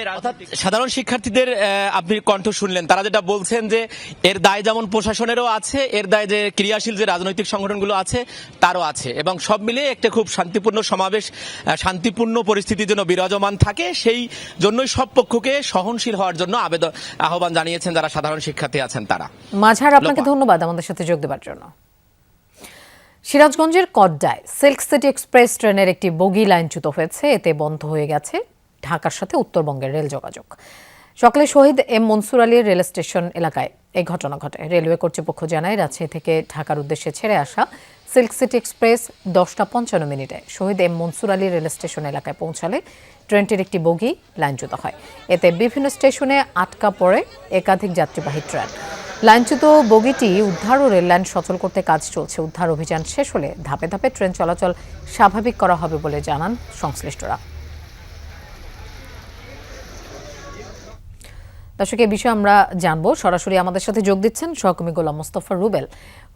সাধারণ শিক্ষার্থীদের আপনি কণ্ঠ শুনলেন, তারা যেটা বলছেন যে এর দায় যেমন প্রশাসনেরও আছে, এর দায় যে ক্রিয়াশীল যে রাজনৈতিক সংগঠনগুলো আছে তারও আছে, এবং সব মিলিয়ে একটা খুব শান্তিপূর্ণ সমাবেশ, শান্তিপূর্ণ পরিস্থিতির জন্য বিরাজমান থাকে। সেই জন্যই সব পক্ষকে সহনশীল হওয়ার জন্য আহ্বান জানিয়েছেন যারা সাধারণ শিক্ষার্থী আছেন তারা। মাঝার, আপনাকে ধন্যবাদ আমাদের সাথে যোগ দেওয়ার জন্য। সিরাজগঞ্জের কড্ডায় সিল্ক সিটি এক্সপ্রেস ট্রেনের একটি বগি লাইনচ্যুত হয়েছে। এতে বন্ধ হয়ে গেছে ঢাকার সাথে উত্তরবঙ্গের রেল যোগাযোগ। সকালে Shahid M Mansur Ali rail station এলাকায় এই ঘটনা ঘটে। রেলওয়ে কর্তৃপক্ষ জানায়, রাজশাহী থেকে ঢাকার উদ্দেশ্যে ছেড়ে আসা silk city express 10:55 Shahid M Mansur Ali rail station এলাকায় পৌঁছালে ট্রেনটির একটি বগি লাইনচ্যুত হয়। এতে বিভিন্ন স্টেশনে আটকা পড়ে একাধিক যাত্রীবাহী ট্রেন। লাইনচ্যুত বগিটি উদ্ধার ও রেললাইন সচল করতে কাজ চলছে। উদ্ধার অভিযান শেষ হলে ধাপে ধাপে ট্রেন চলাচল স্বাভাবিক করা হবে বলে জানান সংশ্লিষ্টরা। দর্শক, এই বিষয়ে আমরা জানবো। সরাসরি আমাদের সাথে যোগ দিচ্ছেন সহকর্মী গোলাম মোস্তফা রুবেল।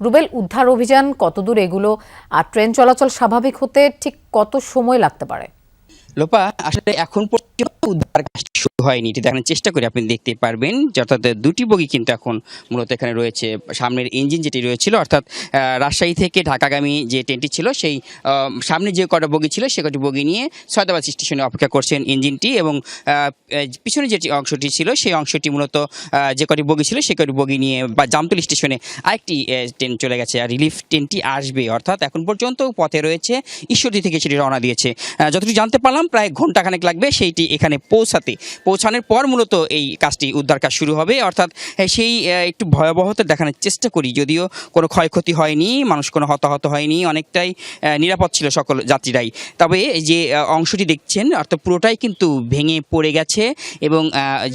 রুবেল, উদ্ধার অভিযান কতদূর এগুলো, আর ট্রেন চলাচল স্বাভাবিক হতে ঠিক কত সময় লাগতে পারে? লোপা, আসলে এখন পর্যন্ত উদ্ধার কাজটি শুরু হয়নি, এটি দেখানোর চেষ্টা করি, আপনি দেখতে পারবেন যে অর্থাৎ দুটি বগি কিন্তু এখন মূলত এখানে রয়েছে। সামনের ইঞ্জিন যেটি রয়েছিল, অর্থাৎ রাজশাহী থেকে ঢাকাগামী যে ট্রেনটি ছিল, সেই সামনে যে কটা বগি ছিল সে কটি বগি নিয়ে সৈয়দাবাদ স্টেশনে অপেক্ষা করছেন ইঞ্জিনটি, এবং পিছনে যেটি অংশটি ছিল সেই অংশটি মূলত যে কটি বগি ছিল সে কটি বগি নিয়ে বা জামতলী স্টেশনে আরেকটি ট্রেন চলে গেছে, আর রিলিফ ট্রেনটি আসবে। অর্থাৎ এখন পর্যন্ত পথে রয়েছে, ঈশ্বরদী থেকে সেটি রওনা দিয়েছে। যতটুকু জানতে পারলাম প্রায় ঘন্টাখানেক লাগবে সেইটি এখানে পৌঁছানোর পর মূলত এই কাজটি, উদ্ধার কাজ শুরু হবে। অর্থাৎ সেই একটু ভয়াবহতা দেখানোর চেষ্টা করি, যদিও কোনো ক্ষয়ক্ষতি হয়নি, মানুষ কোনো হতাহত হয়নি, অনেকটাই নিরাপদ ছিল সকল যাত্রীরাই। তবে যে অংশটি দেখছেন অর্থাৎ পুরোটাই কিন্তু ভেঙে পড়ে গেছে, এবং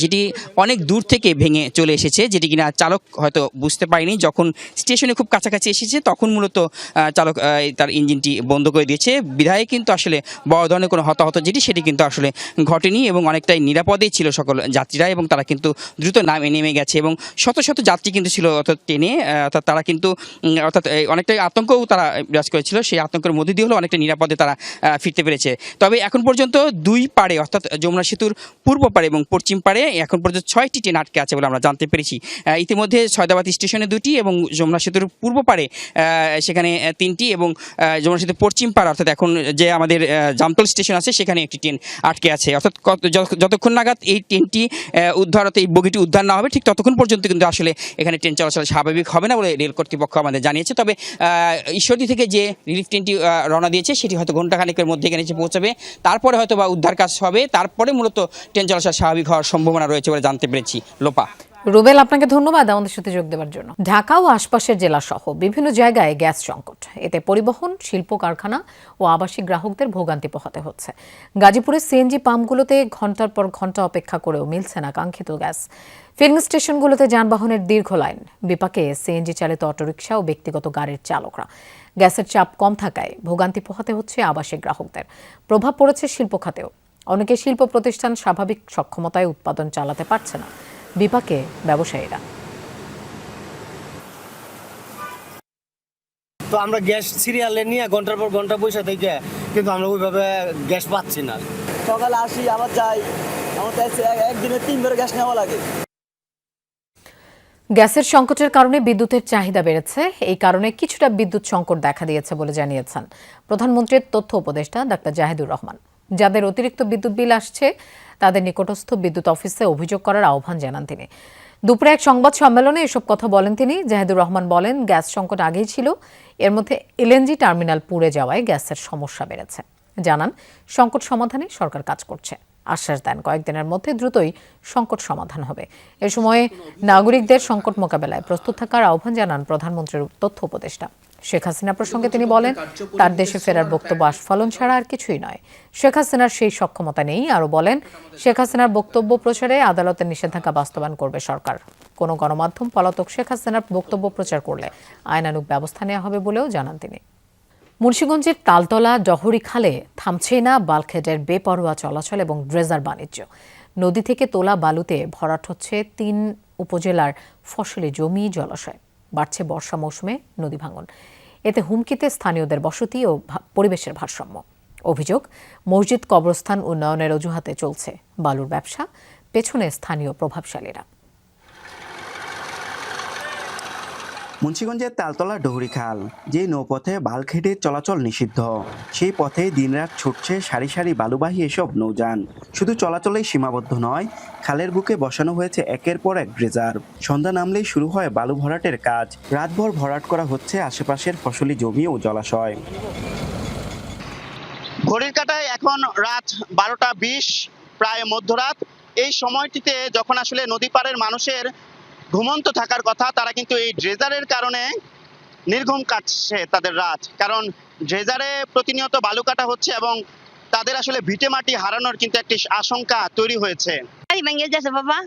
যেটি অনেক দূর থেকে ভেঙে চলে এসেছে, যেটি কিনা চালক হয়তো বুঝতে পারেনি। যখন স্টেশনে খুব কাছাকাছি এসেছে তখন মূলত চালক তার ইঞ্জিনটি বন্ধ করে দিয়েছে, বিধায় কিন্তু আসলে বড় ধরনের কোনো হতাহত যেটি সেটি কিন্তু আসলে ঘটেনি, এবং অনেকটাই নিরাপদেই ছিল সকল যাত্রীরা, এবং তারা কিন্তু দ্রুত নেমে গেছে। এবং শত শত যাত্রী কিন্তু ছিল অর্থাৎ ট্রেনে, অর্থাৎ তারা কিন্তু অনেকটাই আতঙ্কও তারা বিরাজ করেছিল, সেই আতঙ্কের মধ্যে দিয়ে হলো অনেকটা নিরাপদে তারা ফিরতে পেরেছে। তবে এখন পর্যন্ত দুই পাড়ে, অর্থাৎ যমুনা সেতুর পূর্ব পাড়ে এবং পশ্চিম পাড়ে এখন পর্যন্ত 6টি ট্রেন আটকে আছে বলে আমরা জানতে পেরেছি। ইতিমধ্যে সৈয়দাবাদ স্টেশনে 2টি এবং যমুনা সেতুর পূর্ব পাড়ে সেখানে 3টি, এবং যমুনা সেতুর পশ্চিম পাড়ে অর্থাৎ এখন যে আমাদের জামতল স্টেশন আছে সেখানে একটি ট্রেন আটকে আছে। অর্থাৎ যতক্ষণ নাগাদ এই ট্রেনটি উদ্ধার, এই বগিটি উদ্ধার না হবে ঠিক ততক্ষণ পর্যন্ত কিন্তু আসলে এখানে ট্রেন চলাচল স্বাভাবিক হবে না বলে রেল কর্তৃপক্ষ আমাদের জানিয়েছে। তবে ঈশ্বরদী থেকে যে রিলিফ ট্রেনটি রওনা দিয়েছে সেটি হয়তো ঘণ্টাখানেকের মধ্যে এখানে এসে পৌঁছাবে, তারপরে হয়তো বা উদ্ধার কাজ হবে, তারপরে মূলত ট্রেন চলাচল স্বাভাবিক হওয়ার সম্ভাবনা রয়েছে বলে জানতে পেরেছি। লোপা। রুবেল, আপনাকে ধন্যবাদ আমাদের সাথে যোগ দেওয়ার জন্য। ঢাকা ও আশপাশের জেলা সহ বিভিন্ন জায়গায় গ্যাস সংকট, এতে পরিবহন, শিল্প কারখানা ও আবাসিক গ্রাহকদের ভোগান্তি পোহাতে হচ্ছে। গাজীপুরের সিএনজি পাম্পগুলোতে ঘন্টার পর ঘন্টা অপেক্ষা করেও মিলছে না কাঙ্ক্ষিত গ্যাস। ফিলিং স্টেশনগুলোতে যানবাহনের দীর্ঘ লাইন, বিপাকে সিএনজি চালিত অটোরিকশা ও ব্যক্তিগত গাড়ির চালকরা। গ্যাসের চাপ কম থাকায় ভোগান্তি পোহাতে হচ্ছে আবাসিক গ্রাহকদের। প্রভাব পড়েছে শিল্প খাতেও। অনেকে শিল্প প্রতিষ্ঠান স্বাভাবিক সক্ষমতায় উৎপাদন চালাতে পারছে না, বিপাকে ব্যবসায়ীরা। তো আমরা গ্যাস সিরিয়ালে নিয়ে ঘন্টার পর ঘন্টা পয়সা থেকে, কিন্তু আমরা ওইভাবে গ্যাস পাচ্ছি না। সকালে আসি আবার যাই, আমাদের একদিনে 3 গ্যাস নেওয়া লাগে। গ্যাসের সংকটের কারণে বিদ্যুতের চাহিদা বেড়েছে। এই কারণে কিছুটা বিদ্যুৎ সংকট দেখা দিয়েছে বলে জানিয়েছেন প্রধানমন্ত্রীর তথ্য উপদেষ্টা ডাক্তার জাহিদুর রহমান। যাদের অতিরিক্ত বিদ্যুৎ বিল আসছে তাদের নিকটস্থ বিদ্যুৎ অফিসে অভিযোগ করার আহ্বান জানান তিনি। দুপুরে এক সংবাদ সম্মেলনে এসব কথা বলেন তিনি। জাহিদুর রহমান বলেন, গ্যাস সংকট আগেই ছিল, এর মধ্যে এলএনজি টার্মিনাল পুড়ে যাওয়ায় গ্যাসের সমস্যা বেড়েছে। জানান, সংকট সমাধানে সরকার কাজ করছে। আশ্বাস দেন কয়েকদিনের মধ্যে দ্রুতই সংকট সমাধান হবে। এ সময়ে নাগরিকদের সংকট মোকাবেলায় প্রস্তুত থাকার আহ্বান জানান প্রধানমন্ত্রীর তথ্য উপদেষ্টা। শেখ হাসিনা প্রসঙ্গে তিনি বলেন, তার দেশে ফেরার বক্তব্য আস্ফালন ছাড়া আর কিছুই নয়। শেখ হাসিনার সেই সক্ষমতা নেই। আরও বলেন, শেখ হাসিনার বক্তব্য প্রচারে আদালতের নিষেধাজ্ঞা বাস্তবায়ন করবে সরকার। কোনো গণমাধ্যম পলাতক শেখ হাসিনার বক্তব্য প্রচার করলে আইনানুগ ব্যবস্থা নেওয়া হবে বলেও জানান তিনি। মুন্সিগঞ্জের তালতলা জহরি খালে থামছে না বাল্কহেডের বেপরোয়া চলাচল এবং ড্রেজার বাণিজ্য। নদী থেকে তোলা বালুতে ভরাট হচ্ছে ৩ উপজেলার ফসলি জমি, জলাশয়। বাড়ছে বর্ষা মৌসুমে নদী ভাঙন। এতে হুমকিতে স্থানীয়দের বসতি ও পরিবেশের ভারসাম্য। অভিযোগ, মসজিদ কবরস্থান উন্নয়নের অজুহাতে চলছে বালুর ব্যবসা, পেছনে স্থানীয় প্রভাবশালীরা। মুন্সিগঞ্জের তালতলা ডহরি খাল, যে নৌপথে বাল্কহেডের চলাচল নিষিদ্ধ, সেই পথে দিনরাত ছুটছে সারি সারি বালুবাহী এসব নৌযান। শুধু চলাচলেই সীমাবদ্ধ নয়, খালের বুকে বসানো হয়েছে একের পর এক ড্রেজার। সন্ধ্যা নামলেই শুরু হয় বালু ভরাটের কাজ। রাতভর ভরাট করা হচ্ছে আশেপাশের ফসলি জমি ও জলাশয়। ঘড়ির কাঁটায় এখন রাত 12টা 20, প্রায় মধ্যরাত। এই সময়টিতে যখন আসলে নদী পাড়ের মানুষের ঘুমন্ত থাকার কথা, তারা কিন্তু এই ড্রেজারের কারণে নির্ঘুম কাটছে তাদের রাত। কারণ ড্রেজারে প্রতিনিয়ত বালু কাটা হচ্ছে এবং তাদের আসলে ভিটে মাটি হারানোর কিন্তু একটি আশঙ্কা তৈরি হয়েছে। বাবা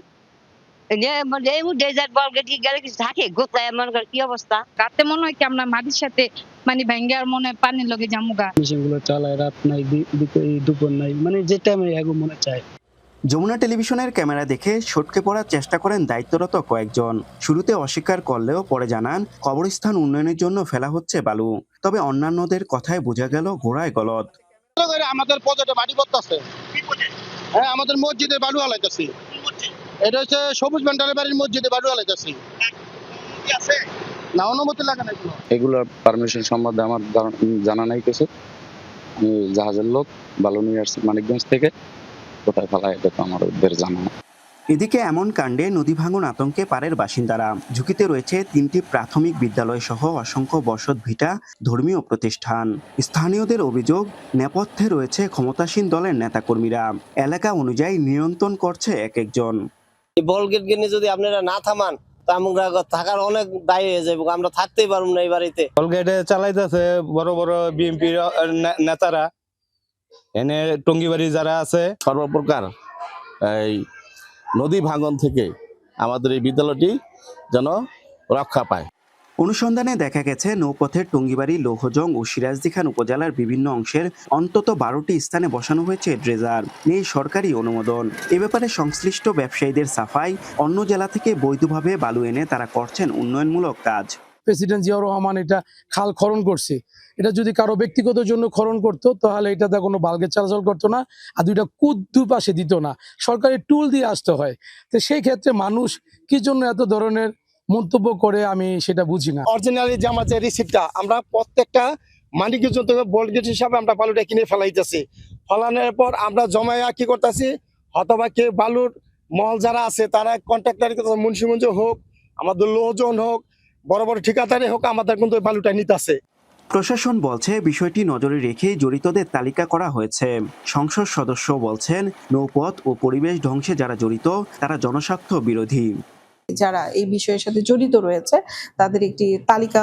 কি অবস্থা, রাতে মনে হয় কি আমরা মাটির সাথে মানে ভাঙ্গার মনে হয় পানির লগে জামুগা। মেশিনগুলো চালায়, রাত নাই, দুপুর নাই, মানে যেটা আমি এখন মনে চাই। যমুনা টেলিভিশনের ক্যামেরা দেখে সটকে পড়ার চেষ্টা করেন দায়িত্বরত কয়েকজন। শুরুতে অস্বীকার করলেও পরে জানান কবরস্থান উন্নয়নের জন্য ফেলা হচ্ছে বালু। তবে অন্যান্যদের কথায় বোঝা গেল ঘোড়ায় গলদ। আমাদের প্রজেক্টে বাড়ি করতেছে, হ্যাঁ আমাদের মসজিদে বালু হালাইতেছি। এটা হচ্ছে সবুজ ভান্ডারের বাড়ির মসজিদে বালু হালাইতেছি। না, অনুমতি লাগে না। এগুলো পারমিশন সম্বন্ধে আমার জানা নাই কিছু। আমি জাহাজের লোক, বালু নিয়ে আসছি মানিকগঞ্জ থেকে, কোথায় ফেলায় এটা তো আমাদের জানা না। এদিকে এমন কাণ্ডে নদী ভাঙন আতঙ্কে পাড়ের বাসিন্দারা। ঝুঁকিতে রয়েছে 3টি প্রাথমিক বিদ্যালয় সহ অসংখ্য বসত ভিটা, ধর্মীয় প্রতিষ্ঠান। স্থানীয়দের অভিযোগ, নেপথ্যে রয়েছে ক্ষমতাসীন দলের নেতাকর্মীরা। এলাকা অনুযায়ী নিয়ন্ত্রণ করছে এক একজন। এই বল গেট গেনে যদি আপনারা না থামান, তা আমরা থাকার অনেক দায়ী হয়ে যাবো, আমরা থাকতেই পারবো না এই বাড়িতে। বল গেটে চালাইতেছে বড় বড় বিএনপি নেতারা, এনে টঙ্গিবাড়ি যারা আছে। সর্বপ্রকার এই নদী ভাঙন থেকে আমাদের এই বিদ্যালয়টি যেন রক্ষা পায়। অনুসন্ধানে দেখা গেছে নৌপথের টঙ্গিবাড়ি, লৌহজং ও সিরাজদি খান উপজেলার বিভিন্ন অংশের অন্তত 12টি স্থানে বসানো হয়েছে ড্রেজার। নেই সরকারি অনুমোদন। এ ব্যাপারে সংশ্লিষ্ট ব্যবসায়ীদের সাফাই, অন্য জেলা থেকে বৈধভাবে বালু এনে তারা করছেন উন্নয়নমূলক কাজ। প্রেসিডেন্ট জিয়াউর রহমান এটা খাল খনন করছে, এটা যদি কারো ব্যক্তিগত জন্য খনন করতো তাহলে এটাতে কোনো বালগেট চলাচল করতো না, আর দুইটা কুদ দুপাশে দিত না, সরকারি টুল দিয়ে আসতে হয়। তো সেই ক্ষেত্রে মানুষ কি জন্য এত ধরনের মন্তব্য করে আমি সেটা বুঝি না। অরিজিনালি যে আমার যে রিসিপ্টটা, আমরা প্রত্যেকটা মানিকগঞ্জ থেকে বোল্টগেট হিসাবে আমরা বালুটা কিনে ফেলাইতেছি। ফলানোর পর আমরা জমায়া কি করতেছি, অথবা কে বালুর মহল যারা আছে তারা কন্ট্রাক্টারি করতেছে, মুন্সিগঞ্জ হোক, আমাদের লোহজন হোক, বড় বড় ঠিকাদারি হোক, আমাদের কিন্তু বালুটা নিতেছে। প্রশাসন বলছে বিষয়টি নজরে রেখে জড়িতদের তালিকা করা হয়েছে। সংসদ সদস্য বলছেন নৌপথ ও পরিবেশ ধ্বংসে যারা জড়িত তারা জনস্বার্থ বিরোধী। যারা এই বিষয়ের সাথে জড়িত রয়েছে তাদের একটি তালিকা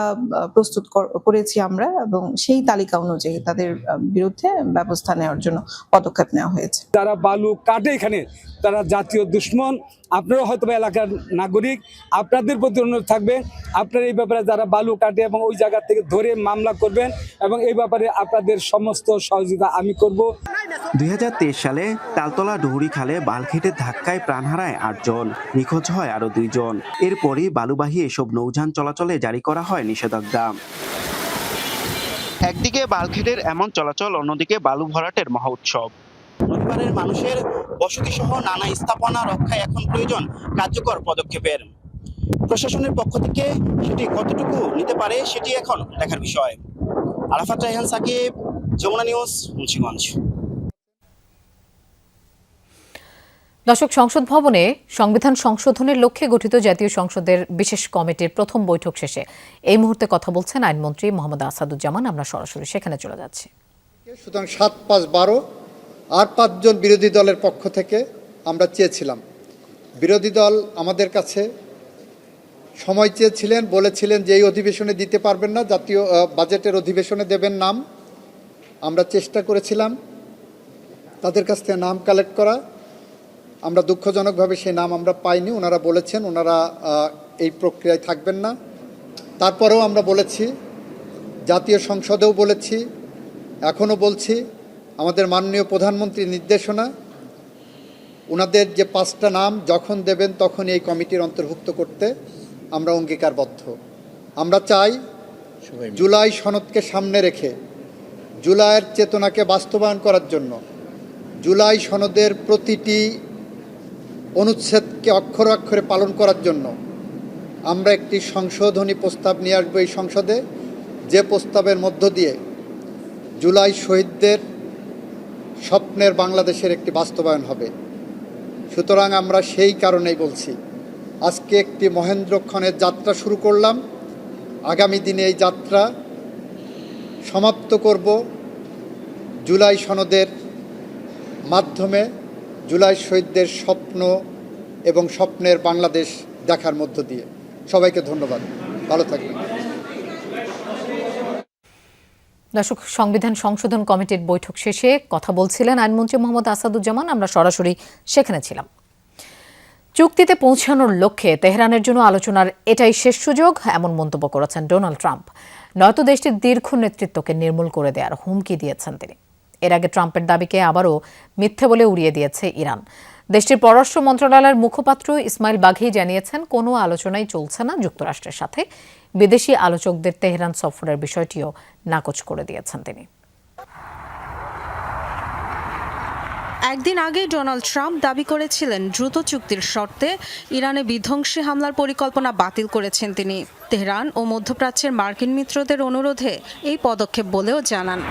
প্রস্তুত করেছি আমরা, এবং সেই তালিকা অনুযায়ী তাদের বিরুদ্ধে ব্যবস্থা নেওয়ার জন্য পদক্ষেপ নেওয়া হয়েছে। যারা বালু কাটে এখানে তারা জাতীয় দুশ্মন। আপনারা হয়তো এলাকার নাগরিক, আপনাদের প্রতি অনুরোধ থাকবে, আপনারা এই ব্যাপারে যারা বালু কাটে এবং ওই জায়গা থেকে ধরে মামলা করবেন, এবং এই ব্যাপারে আপনাদের সমস্ত সহযোগিতা আমি করব। 2023 সালে তালতলা ডহরি খালে বাল্কহেডের ধাক্কায় প্রাণ হারায় 8 জন, নিখোঁজ হয় আরো 2 জন। এরপরই বালুবাহী এসব নৌযান চলাচলে জারি করা হয় নিষেধাজ্ঞা। একদিকে বাল্কহেডের এমন চলাচল, অন্যদিকে বালু ভরাটের মহা উৎসব। নদীপাড়ের মানুষের বসতি সহ নানা স্থাপনা রক্ষায় এখন প্রয়োজন কার্যকর পদক্ষেপের। প্রশাসনের পক্ষ থেকে সেটি কতটুকু নিতে পারে সেটি এখন দেখার বিষয়। আরাফাত রায়হান সাকিব, যমুনা নিউজ, মুন্সিগঞ্জ। দর্শক, সংসদ ভবনে সংবিধান সংশোধনের লক্ষ্যে গঠিত জাতীয় সংসদের বিশেষ কমিটির প্রথম বৈঠক শেষে এই মুহূর্তে কথা বলছেন আইনমন্ত্রী মোহাম্মদ আসাদুজ্জামান। আমরা সরাসরি সেখানে চলে যাচ্ছি। সুতরাং 7, 5, 12 আর 5 জন বিরোধী দলের পক্ষ থেকে আমরা চেয়েছিলাম। বিরোধী দল আমাদের কাছে সময় চেয়েছিলেন, বলেছিলেন যে এই অধিবেশনে দিতে পারবেন না, জাতীয় বাজেটের অধিবেশনে দেবেন নাম। আমরা চেষ্টা করেছিলাম তাদের কাছ থেকে নাম কালেক্ট করা। আমরা দুঃখজনকভাবে সেই নাম আমরা পাইনি। ওনারা বলেছেন ওনারা এই প্রক্রিয়ায় থাকবেন না। তারপরেও আমরা বলেছি জাতীয় সংসদেও বলেছি, এখনও বলছি, আমাদের মাননীয় প্রধানমন্ত্রীর নির্দেশনা, ওনাদের যে 5টা নাম যখন দেবেন তখন এই কমিটির অন্তর্ভুক্ত করতে আমরা অঙ্গীকারবদ্ধ। আমরা চাই জুলাই সনদকে সামনে রেখে জুলাইয়ের চেতনাকে বাস্তবায়ন করার জন্য, জুলাই সনদের প্রতিটি অনুচ্ছেদকে অক্ষরে অক্ষরে পালন করার জন্য আমরা একটি সংশোধনী প্রস্তাব নিয়ে আসবো এই সংসদে, যে প্রস্তাবের মধ্য দিয়ে জুলাই শহীদদের স্বপ্নের বাংলাদেশের একটি বাস্তবায়ন হবে। সুতরাং আমরা সেই কারণেই বলছি, আজকে একটি মহেন্দ্রক্ষণের যাত্রা শুরু করলাম, আগামী দিনে এই যাত্রা সমাপ্ত করব জুলাই সনদের মাধ্যমে, জুলাই শহীদদের স্বপ্ন এবং স্বপ্নের বাংলাদেশ দেখার মধ্য দিয়ে। সবাইকে ধন্যবাদ, ভালো থাকবেন। দর্শক, সংবিধান সংশোধন কমিটির বৈঠক শেষে কথা বলছিলেন আইনমন্ত্রী মোহাম্মদ আসাদুজ্জামান। আমরা সরাসরি সেখানে ছিলাম। চুক্তিতে পৌঁছানোর লক্ষ্যে তেহরানের জন্য আলোচনার এটাই শেষ সুযোগ, এমন মন্তব্য করেছেন ডোনাল্ড ট্রাম্প। নয়তো দেশটির দীর্ঘ নেতৃত্বকে নির্মূল করে দেওয়ার হুমকি দিয়েছেন তিনি। এর আগে ট্রাম্পের দাবিকে আবারও মিথ্যে বলে উড়িয়ে দিয়েছে ইরান। দেশটির পররাষ্ট্র মন্ত্রণালয়ের মুখপাত্র ইসমাইল বাঘি জানিয়েছেন, কোনো আলোচনাই চলছে না যুক্তরাষ্ট্রের সাথে। বিদেশি আলোচকদের তেহরান সফরের বিষয়টিও নাকচ করে দিয়েছেন তিনি। একদিন আগে ডোনাল্ড ট্রাম্প দাবি করেছিলেন দ্রুত চুক্তির শর্তে ইরানে বিধ্বংসী হামলার পরিকল্পনা বাতিল করেছেন তিনি। তেহরান ও মধ্যপ্রাচ্যের মার্কিন মিত্রদের অনুরোধে এই পদক্ষেপ বলেও জানান।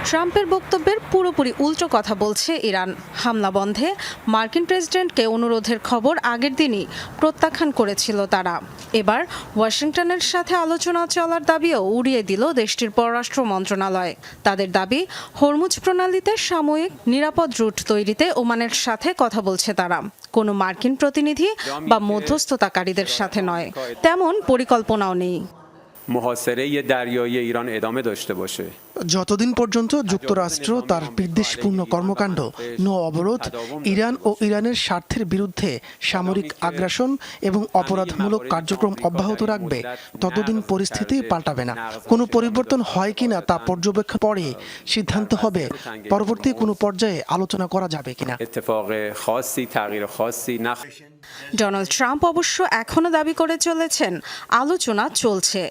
ট্রাম্পের বক্তব্যের পুরোপুরি উল্টো কথা বলছে ইরান। হামলা বন্ধে মার্কিন প্রেসিডেন্টকে অনুরোধের খবর আগের দিনই প্রত্যাখ্যান করেছিল তারা। এবার ওয়াশিংটনের সাথে আলোচনা চলার দাবিও উড়িয়ে দিল দেশটির পররাষ্ট্র মন্ত্রণালয়। তাদের দাবি, হরমুজ প্রণালীতে সাময়িক নিরাপদ রুট তৈরিতে ওমানের সাথে কথা বলছে তারা, কোনো মার্কিন প্রতিনিধি বা মধ্যস্থতাকারীদের সাথে নয়। তেমন পরিকল্পনাও নেই। যতদিন পর্যন্ত যুক্তরাষ্ট্র তার বিদ্বেষপূর্ণ কর্মকাণ্ড, নৌ অবরোধ, ইরান ও ইরানের স্বার্থের বিরুদ্ধে সামরিক আগ্রাসন এবং অপরাধমূলক কার্যক্রম অব্যাহত রাখবে, ততদিন পরিস্থিতি পাল্টাবে না। কোনো পরিবর্তন হয় কিনা তা পর্যবেক্ষণ পরে সিদ্ধান্ত হবে পরবর্তী কোনো পর্যায়ে আলোচনা করা যাবে কিনা। ডোনাল্ড ট্রাম্প অবশ্য এখনো দাবি করে চলেছেন আলোচনা চলছে।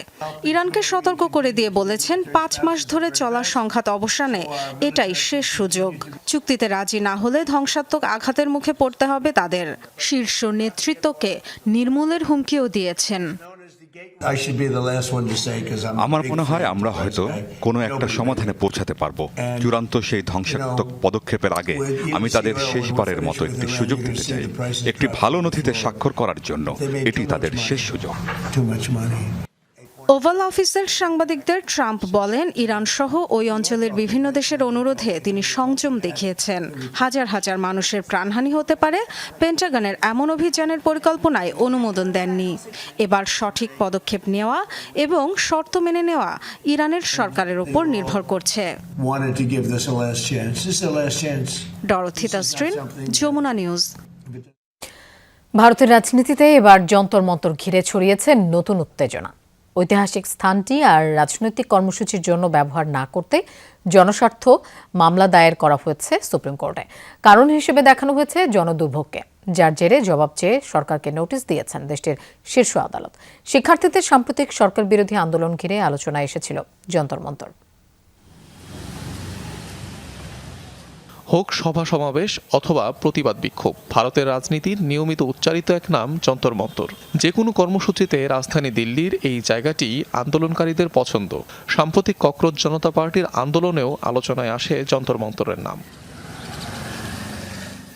ইরানকে সতর্ক করে দিয়ে বলেছেন 5 মাস ধরে চলা সংঘাত অবসানে এটাই শেষ সুযোগ। চুক্তিতে রাজি না হলে ধ্বংসাত্মক আঘাতের মুখে পড়তে হবে তাদের। শীর্ষ নেতৃত্বকে নির্মূলের হুমকিও দিয়েছেন। আমার মনে হয় আমরা হয়তো কোনো একটা সমাধানে পৌঁছাতে পারবো। চূড়ান্ত সেই ধ্বংসাত্মক পদক্ষেপের আগে আমি তাদের শেষবারের মতো একটি সুযোগ দিতে চাই, একটি ভালো নথিতে স্বাক্ষর করার জন্য। এটি তাদের শেষ সুযোগ। ওভাল অফিসের সাংবাদিকদের ট্রাম্প বলেন, ইরান সহ ওই অঞ্চলের বিভিন্ন দেশের অনুরোধে তিনি সংযম দেখিয়েছেন। হাজার হাজার মানুষের প্রাণহানি হতে পারে, পেন্টাগনের এমন অভিযানের পরিকল্পনায় অনুমোদন দেননি। এবার সঠিক পদক্ষেপ নেওয়া এবং শর্ত মেনে নেওয়া ইরানের সরকারের উপর নির্ভর করছে। ডরথি তাস্ট্রিন, যমুনা নিউজ। ভারতের রাজনীতিতে এবার যন্তর মন্তর ঘিরে ছড়িয়েছে নতুন উত্তেজনা। ঐতিহাসিক স্থানটি আর রাজনৈতিক কর্মসূচির জন্য ব্যবহার না করতে জনস্বার্থ মামলা দায়ের করা হয়েছে সুপ্রিম কোর্টে। কারণ হিসেবে দেখানো হয়েছে জনদুর্ভোগকে, যার জেরে জবাব চেয়ে সরকারকে নোটিশ দিয়েছেন দেশটির শীর্ষ আদালত। শিক্ষার্থীদের সাম্প্রতিক সরকার বিরোধী আন্দোলন ঘিরে আলোচনায় এসেছিল যন্তর মন্তর। হোক সভা সমাবেশ অথবা প্রতিবাদ বিক্ষোভ, ভারতের রাজনীতির নিয়মিত উচ্চারিত এক নাম যন্তর মন্তর। যে কোনো কর্মসূচিতে রাজধানী দিল্লির এই জায়গাটি আন্দোলনকারীদের পছন্দ। সাম্প্রতিক ককরোচ জনতা পার্টির আন্দোলনেও আলোচনায় আসে যন্তর মন্তরের নাম।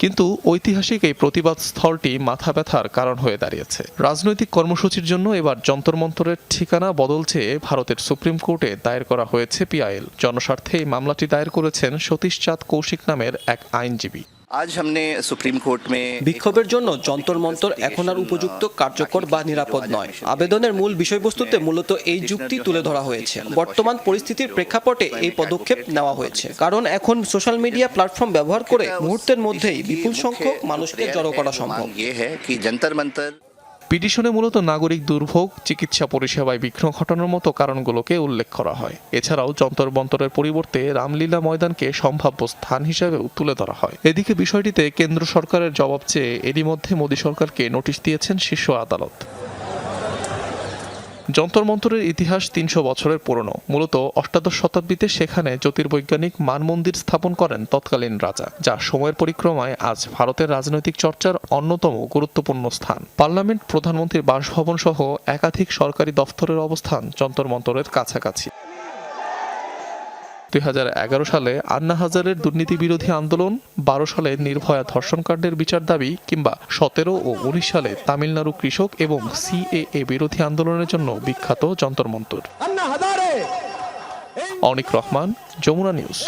কিন্তু ঐতিহাসিক এই প্রতিবাদ স্থলটি মাথা ব্যথার কারণ হয়ে দাঁড়িয়েছে। রাজনৈতিক কর্মসূচির জন্য এবার যন্তর মন্তরের ঠিকানা বদল চেয়ে ভারতের সুপ্রিম কোর্টে দায়ের করা হয়েছে পিআইএল। জনস্বার্থে এই মামলাটি দায়ের করেছেন সতীশ চাঁদ কৌশিক নামের এক আইনজীবী। বিক্ষোভের জন্য যন্তর মন্তর এখন আর উপযুক্ত, কার্যকর বা নিরাপদ নয়। আবেদনের মূল বিষয়বস্তুতে মূলত এই যুক্তি তুলে ধরা হয়েছে। বর্তমান পরিস্থিতির প্রেক্ষাপটে এই পদক্ষেপ নেওয়া হয়েছে, কারণ এখন সোশ্যাল মিডিয়া প্ল্যাটফর্ম ব্যবহার করে মুহূর্তের মধ্যেই বিপুল সংখ্যক মানুষকে জড়ো করা সম্ভব। পিটিশনে মূলত নাগরিক দুর্ভোগ, চিকিৎসা পরিষেবায় বিঘ্ন ঘটানোর মতো কারণগুলোকে উল্লেখ করা হয়। এছাড়াও যন্তর মন্তরের পরিবর্তে রামলীলা ময়দানকে সম্ভাব্য স্থান হিসেবেও তুলে ধরা হয়। এদিকে বিষয়টিতে কেন্দ্র সরকারের জবাব চেয়ে এরই মধ্যে মোদী সরকারকে নোটিশ দিয়েছেন শীর্ষ আদালত। যন্তর মন্তরের ইতিহাস ৩০০ বছরের পুরনো। মূলত অষ্টাদশ শতাব্দীতে সেখানে জ্যোতির্বৈজ্ঞানিক মানমন্দির স্থাপন করেন তৎকালীন রাজা, যা সময়ের পরিক্রমায় আজ ভারতের রাজনৈতিক চর্চার অন্যতম গুরুত্বপূর্ণ স্থান। পার্লামেন্ট, প্রধানমন্ত্রীর বাসভবন সহ একাধিক সরকারি দফতরের অবস্থান যন্তর মন্তরের কাছাকাছি। ২০১১ সালে আন্না হাজারের দুর্নীতি বিরোধী আন্দোলন, ১২ সালে নির্ভয়া ধর্ষণকাণ্ডের বিচার দাবি কিংবা ১৭ ও ১৯ সালে তামিলনাড়ু কৃষক এবং সিএএ বিরোধী আন্দোলনের জন্য বিখ্যাত যন্তর মন্তর। অনিক রহমান, যমুনা নিউজ।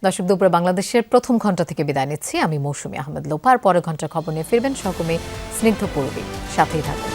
দর্শক, দুপুরে বাংলাদেশের প্রথম ঘন্টা থেকে বিদায় নিচ্ছি আমি মৌসুমী আহমেদ লোপা। পরের ঘন্টার খবর নিয়ে ফিরবেন সহকর্মী স্নিগ্ধ পূর্বী। সাথেই থাকুন।